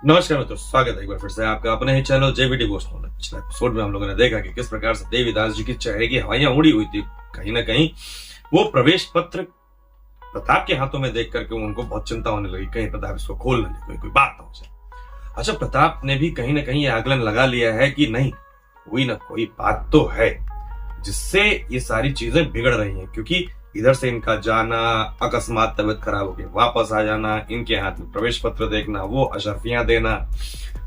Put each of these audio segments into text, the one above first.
नमस्कार मित्रों, स्वागत है एक बार फिर से आपका अपने ही चैनल जेवीटी डिवोशनल में। पिछले एपिसोड में हम लोगों ने देखा कि किस प्रकार से देवीदास जी की चेहरे की हवाइयां उड़ी हुई थी। कहीं ना कहीं वो प्रवेश पत्र प्रताप के हाथों में देख करके उनको बहुत चिंता होने लगी, कहीं प्रताप इसको खोल न ले, कोई बात ना हो जाए। अच्छा, प्रताप ने भी कहीं ना कहीं ये आकलन लगा लिया है कि नहीं, कोई ना कोई बात तो है जिससे ये सारी चीजें बिगड़ रही हैं, क्योंकि इधर से इनका जाना, अकस्मात तबीयत खराब हो गई, वापस आ जाना, इनके हाथ में प्रवेश पत्र देखना, वो अशर्फियां देना,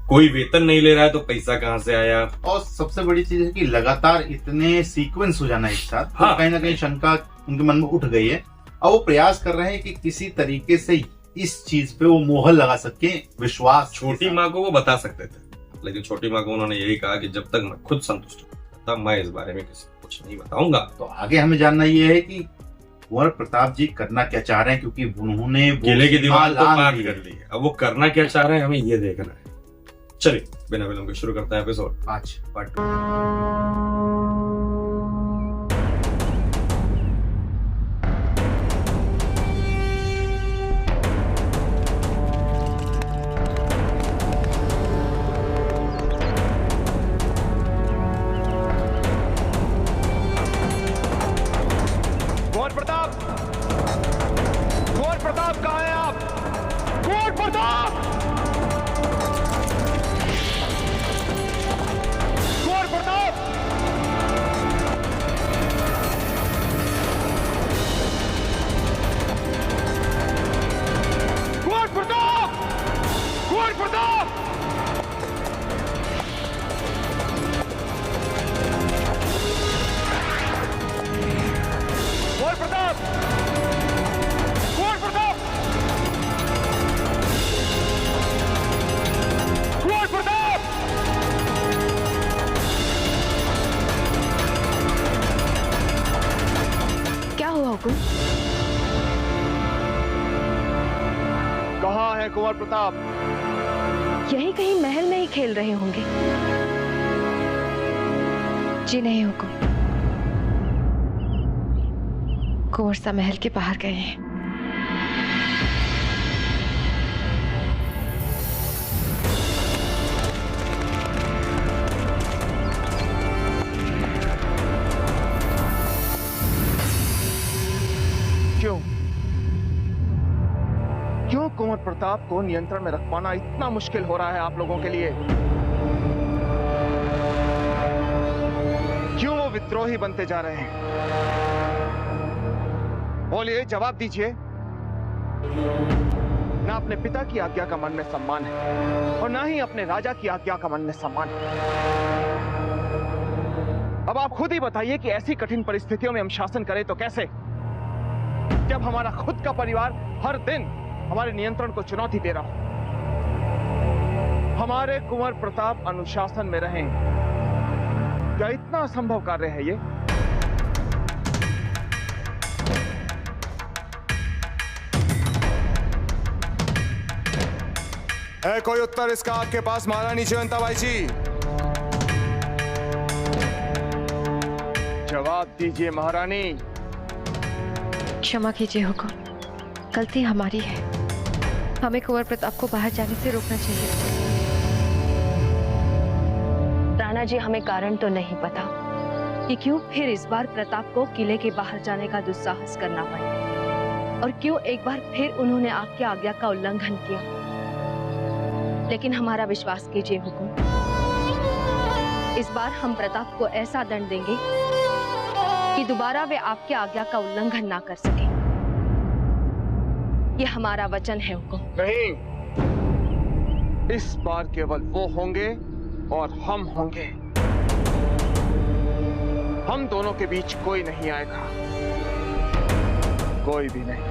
कोई वेतन नहीं ले रहा है तो पैसा कहां से आया। और सबसे बड़ी चीज है कि लगातार इतने सीक्वेंस हो जाना एक साथ, हाँ। तो कहीं ना कहीं शंका उनके मन में उठ गई है और वो प्रयास कर रहे हैं कि किसी तरीके से इस चीज पे वो मोहर लगा सके, विश्वास। छोटी माँ को वो बता सकते थे, लेकिन छोटी माँ को उन्होंने यही कहा कि जब तक मैं खुद संतुष्ट हूं तब मैं इस बारे में किसी को कुछ नहीं बताऊंगा। तो आगे हमें जानना ये है कि कुंवर प्रताप जी करना क्या चाह रहे हैं, क्योंकि उन्होंने किले की दीवार तो पार ली है। कर ली है, अब वो करना क्या चाह रहे हैं हमें ये देखना है। चलिए बिना विलंब के शुरू करते हैं एपिसोड आज पार्ट 2। कुंवर प्रताप! कुंवर प्रताप कहाँ हैं आप? कुंवर प्रताप! कुंवर प्रताप! कुंवर प्रताप! कुंवर प्रताप! कुंवर प्रताप! कुंवर प्रताप! कुंवर प्रताप! क्या हुआ हुकुम? कहाँ है कुंवर प्रताप? यही कहीं महल में ही खेल रहे होंगे। जी नहीं हुकुम, कुंवर सा महल के बाहर गए हैं। क्यों? क्यों कुंवर प्रताप को नियंत्रण में रख पाना इतना मुश्किल हो रहा है आप लोगों के लिए? क्यों वो विद्रोही बनते जा रहे हैं? बोलिए, जवाब दीजिए। ना अपने पिता की आज्ञा का मन में सम्मान है और ना ही अपने राजा की आज्ञा का मन में सम्मान है। अब आप खुद ही बताइए कि ऐसी कठिन परिस्थितियों में हम शासन करें तो कैसे, जब हमारा खुद का परिवार हर दिन हमारे नियंत्रण को चुनौती दे रहा हो। हमारे कुंवर प्रताप अनुशासन में रहें, क्या इतना असंभव कार्य है ये? है कोई उत्तर इसका आपके पास महारानी जयंताबाई जी? जवाब दीजिए महारानी। क्षमा कीजिए हुकुम, गलती हमारी है। हमें कुंवर प्रताप को बाहर जाने से रोकना चाहिए। राणा जी, हमें कारण तो नहीं पता कि क्यों फिर इस बार प्रताप को किले के बाहर जाने का दुस्साहस करना पड़ा और क्यों एक बार फिर उन्होंने आपकी आज्ञा का उल्लंघन किया। लेकिन हमारा विश्वास कीजिए हुकुम, इस बार हम प्रताप को ऐसा दंड देंगे कि दोबारा वे आपकी आज्ञा का उल्लंघन ना कर सके। ये हमारा वचन है हुकुम। नहीं, इस बार केवल वो होंगे और हम होंगे। हम दोनों के बीच कोई नहीं आएगा, कोई भी नहीं।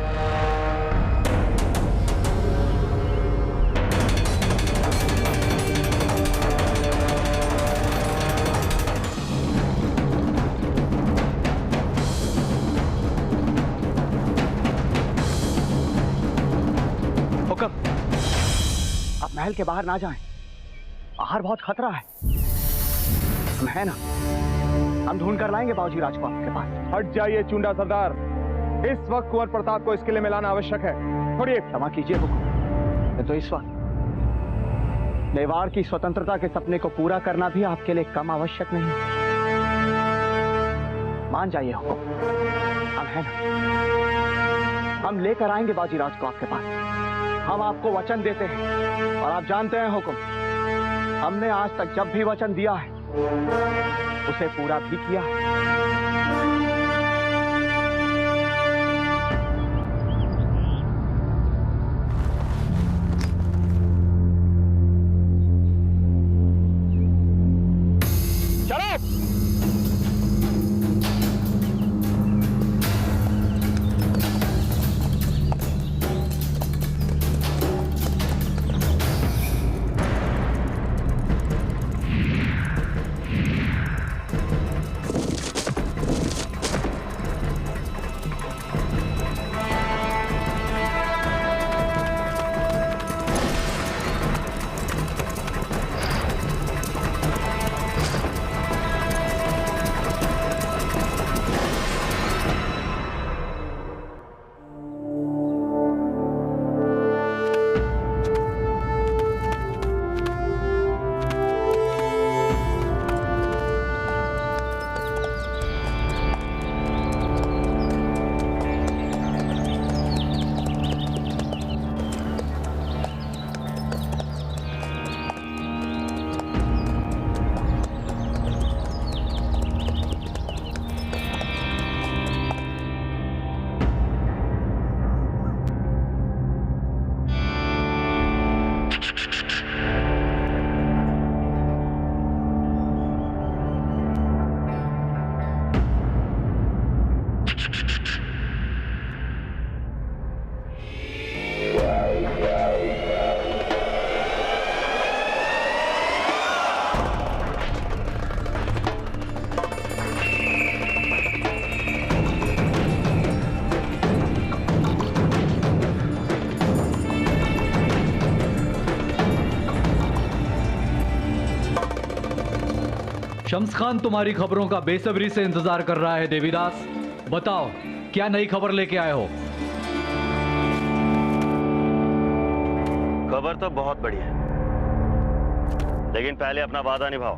हुक्म, आप महल के बाहर ना जाएं। बाहर बहुत खतरा है। हम है ना, हम ढूंढ कर लाएंगे बाबूजी राज को आपके पास। हट जाइए चुंडा सरदार, इस वक्त कुंवर प्रताप को इस किले में लाना आवश्यक है। थोड़ी क्षमा कीजिए हुक्म, मैं तो इस वक्त मेवाड़ की स्वतंत्रता के सपने को पूरा करना भी आपके लिए कम आवश्यक नहीं। मान जाइए हुकुम, हम हैं ना, हम लेकर आएंगे बाजीराज को आपके पास। हम आपको वचन देते हैं और आप जानते हैं हुकुम, हमने आज तक जब भी वचन दिया है उसे पूरा भी किया है। शम्स खान तुम्हारी खबरों का बेसब्री से इंतजार कर रहा है। देवीदास, बताओ क्या नई खबर लेके आए हो? खबर तो बहुत बड़ी है, लेकिन पहले अपना वादा निभाओ।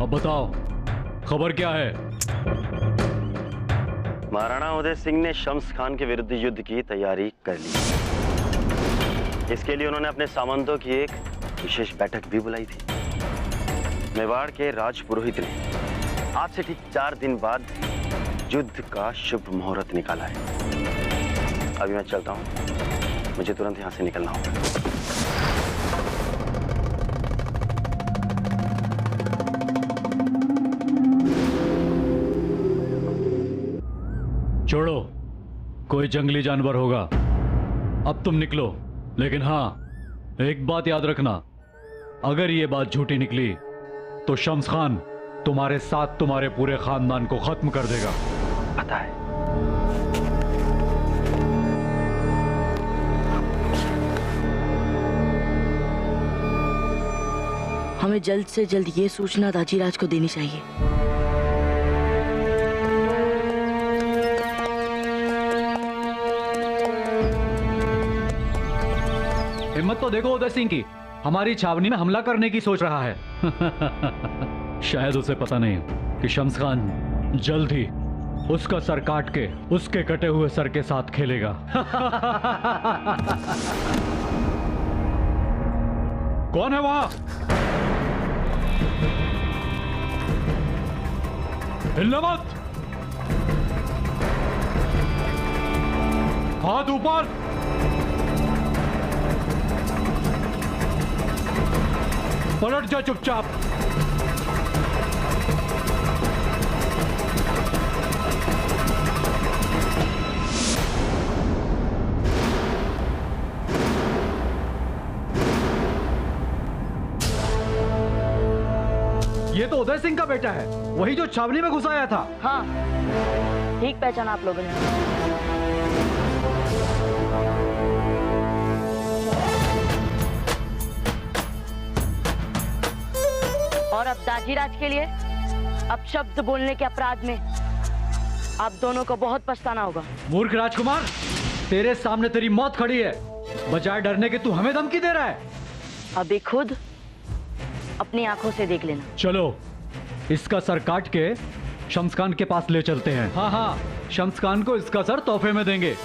अब बताओ खबर क्या है? महाराणा उदय सिंह ने शम्स खान के विरुद्ध युद्ध की तैयारी कर ली। इसके लिए उन्होंने अपने सामंतों की एक विशेष बैठक भी बुलाई थी। मेवाड़ के राजपुरोहित ने आज से ठीक 4 दिन बाद युद्ध का शुभ मुहूर्त निकाला है। अभी मैं चलता हूं, मुझे तुरंत यहां से निकलना होगा। छोड़ो, कोई जंगली जानवर होगा। अब तुम निकलो, लेकिन हाँ, एक बात याद रखना, अगर ये बात झूठी निकली तो शम्स खान तुम्हारे साथ तुम्हारे पूरे खानदान को खत्म कर देगा। पता है। हमें जल्द से जल्द ये सूचना दाजीराज को देनी चाहिए। हिम्मत तो देखो उदय सिंह की, हमारी छावनी में हमला करने की सोच रहा है। शायद उसे पता नहीं कि शम्स खान जल्द ही उसका सर काट के उसके कटे हुए सर के साथ खेलेगा। कौन है वहां? हिलना मत। हाथ ऊपर। पलट जा चुपचाप। ये तो उदय सिंह का बेटा है, वही जो छावनी में घुस आया था। हाँ, ठीक पहचाना आप लोगों ने। और अब दाजीराज के लिए अपशब्द बोलने के अपराध में आप दोनों को बहुत पछताना होगा। मूर्ख राजकुमार, तेरे सामने तेरी मौत खड़ी है, बजाय डरने के तू हमें धमकी दे रहा है। अभी खुद अपनी आंखों से देख लेना। चलो इसका सर काट के शम्सखान के पास ले चलते हैं। हाँ हाँ, शम्सखान को इसका सर तोहफे में देंगे।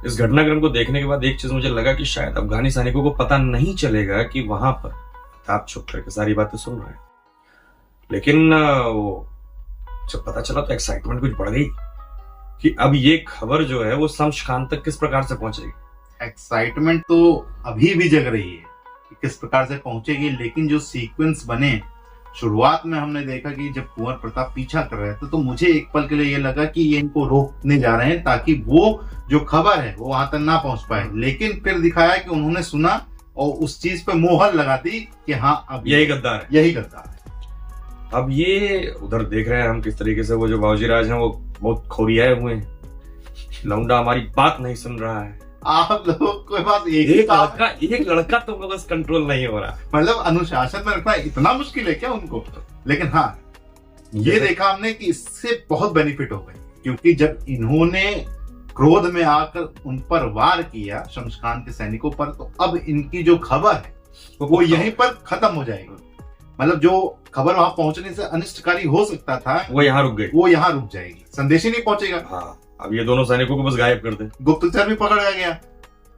इस घटनाक्रम को देखने के बाद एक चीज मुझे लगा कि शायद अफगानी सैनिकों को पता नहीं चलेगा कि वहां पर प्रताप छुप करके सारी बातें सुन रहे हैं। लेकिन वो जब पता चला तो एक्साइटमेंट कुछ बढ़ गई कि अब ये खबर जो है वो शम्सखान तक किस प्रकार से पहुंचेगी। एक्साइटमेंट तो अभी भी जग रही है कि किस प्रकार से पहुंचेगी, लेकिन जो सीक्वेंस बने, शुरुआत में हमने देखा कि जब कुंवर प्रताप पीछा कर रहे थे तो मुझे एक पल के लिए ये लगा कि ये इनको रोकने जा रहे हैं ताकि वो जो खबर है वो वहां तक ना पहुंच पाए। लेकिन फिर दिखाया कि उन्होंने सुना और उस चीज पे मोहर लगा दी कि हाँ अब यही गद्दार है, यही गद्दार है। अब ये उधर देख रहे हैं हम किस तरीके से वो जो बाबूजीराज हैं वो बहुत खोरियाए हुए हैं। लौंडा हमारी बात नहीं सुन रहा है। आप लोगों के पास एक लड़का तुम लोग कंट्रोल नहीं हो रहा। मतलब अनुशासन में रखना इतना मुश्किल है क्या उनको? लेकिन हाँ, ये देखा हमने कि इससे बहुत बेनिफिट हो गए, क्योंकि जब इन्होंने क्रोध में आकर उन पर वार किया शम्सखान के सैनिकों पर, तो अब इनकी जो खबर है वो यहीं पर खत्म हो जाएगी। मतलब जो खबर वहां पहुंचने से अनिष्टकारी हो सकता था वो यहाँ रुक गई, वो यहाँ रुक जाएगी, संदेश ही नहीं पहुंचेगा। हाँ, अब ये दोनों सैनिकों को बस गायब कर दे। गुप्तचर भी पकड़ा गया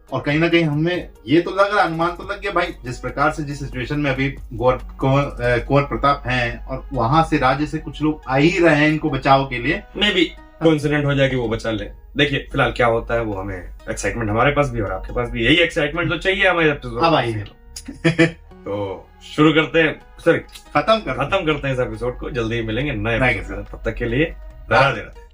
और कहीं ना कहीं हमें ये तो लग रहा, अनुमान तो लग गया भाई, जिस प्रकार से जिस सिचुएशन में अभी कुंवर प्रताप हैं और वहां से राज्य से कुछ लोग आ ही रहे हैं इनको बचाव के लिए, मे भी कोइंसिडेंट हो जाए कि वो बचा ले। देखिए फिलहाल क्या होता है वो हमें एक्साइटमेंट हमारे पास भी और आपके पास भी, यही एक्साइटमेंट तो चाहिए हमें। अब आई है तो शुरू करते हैं, सॉरी खत्म करते हैं इस एपिसोड को। जल्दी ही मिलेंगे नए एपिसोड, तब तक के लिए राधे राधे।